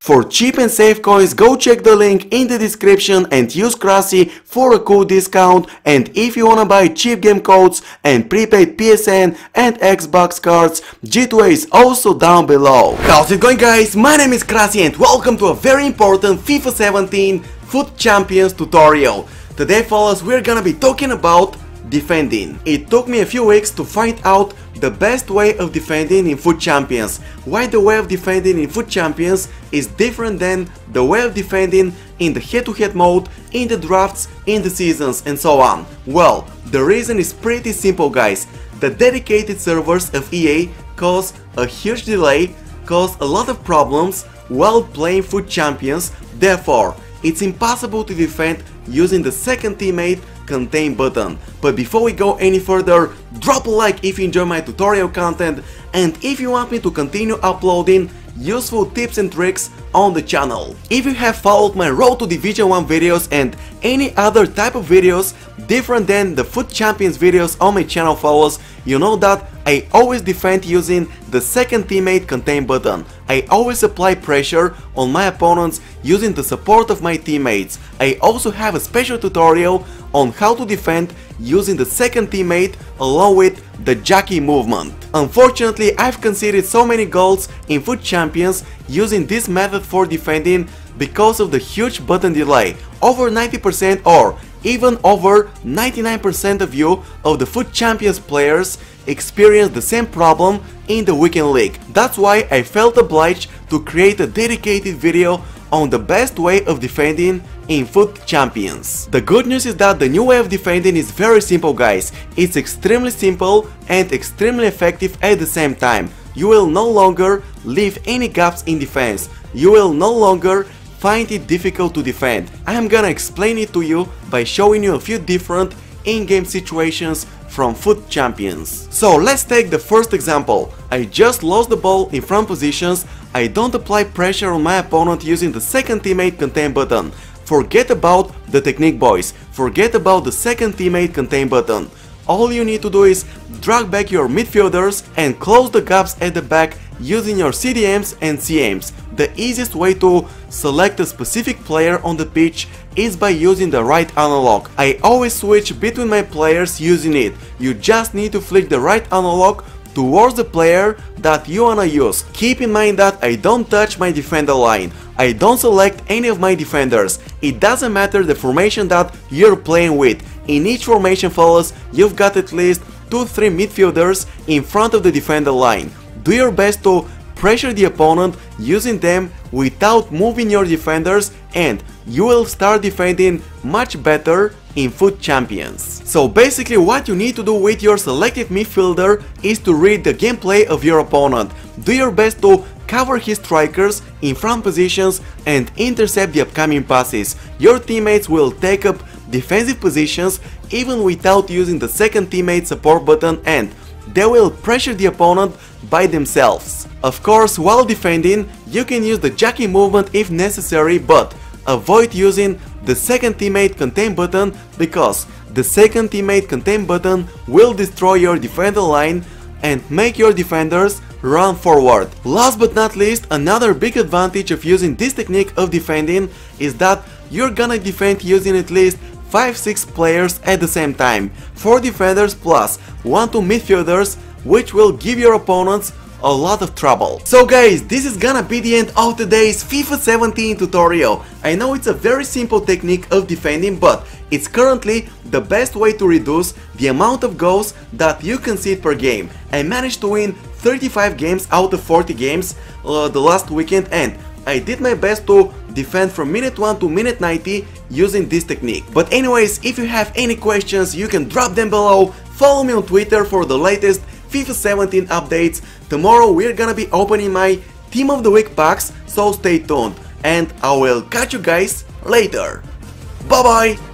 For cheap and safe coins, go check the link in the description and use Krasi for a cool discount. And if you wanna buy cheap game codes and prepaid PSN and Xbox cards, G2A is also down below. How's it going, guys? My name is Krasi and welcome to a very important FIFA 17 FUT Champions tutorial. Today, fellas, we're gonna be talking about defending. It took me a few weeks to find out the best way of defending in FUT Champions. Why the way of defending in FUT Champions is different than the way of defending in the head-to-head mode, in the drafts, in the seasons, and so on. Well, the reason is pretty simple, guys. The dedicated servers of EA cause a huge delay, cause a lot of problems while playing FUT Champions. Therefore, it's impossible to defend using the second teammate contain button. But before we go any further, drop a like if you enjoy my tutorial content, and if you want me to continue uploading useful tips and tricks on the channel. If you have followed my Road to Division 1 videos and any other type of videos different than the FUT Champions videos on my channel, follows, you know that I always defend using the second teammate contain button. I always apply pressure on my opponents using the support of my teammates. I also have a special tutorial on how to defend using the second teammate along with the jockey movement. Unfortunately, I've conceded so many goals in FUT Champions using this method for defending because of the huge button delay. Over 90% or even over 99% of you of the FUT Champions players experience the same problem in the weekend league. That's why I felt obliged to create a dedicated video on the best way of defending in FUT Champions. The good news is that the new way of defending is very simple, guys. It's extremely simple and extremely effective at the same time. You will no longer leave any gaps in defense. You will no longer find it difficult to defend. I am gonna explain it to you by showing you a few different in-game situations from FUT Champions. So let's take the first example. I just lost the ball in front positions. I don't apply pressure on my opponent using the second teammate contain button. Forget about the technique, boys. Forget about the second teammate contain button. All you need to do is drag back your midfielders and close the gaps at the back using your CDMs and CMs. The easiest way to select a specific player on the pitch is by using the right analog. I always switch between my players using it. You just need to flick the right analog towards the player that you wanna use. Keep in mind that I don't touch my defender line. I don't select any of my defenders. It doesn't matter the formation that you're playing with. In each formation, fellas, you've got at least 2-3 midfielders in front of the defender line. Do your best to pressure the opponent using them without moving your defenders, and you will start defending much better in FUT Champions. So basically what you need to do with your selected midfielder is to read the gameplay of your opponent. Do your best to cover his strikers in front positions and intercept the upcoming passes. Your teammates will take up defensive positions even without using the second teammate support button, and they will pressure the opponent by themselves. Of course, while defending, you can use the jockey movement if necessary, but avoid using the second teammate contain button because the second teammate contain button will destroy your defender line and make your defenders run forward. Last but not least, another big advantage of using this technique of defending is that you're gonna defend using at least 5-6 players at the same time. 4 defenders plus 1-2 midfielders, which will give your opponents a lot of trouble. So guys, this is gonna be the end of today's FIFA 17 tutorial. I know it's a very simple technique of defending, but it's currently the best way to reduce the amount of goals that you concede per game. I managed to win 35 games out of 40 games the last weekend, and I did my best to defend from minute 1 to minute 90 using this technique. But anyways, if you have any questions, you can drop them below. Follow me on Twitter for the latest FIFA 17 updates. Tomorrow we're gonna be opening my Team of the Week packs, so stay tuned. And I will catch you guys later. Bye bye!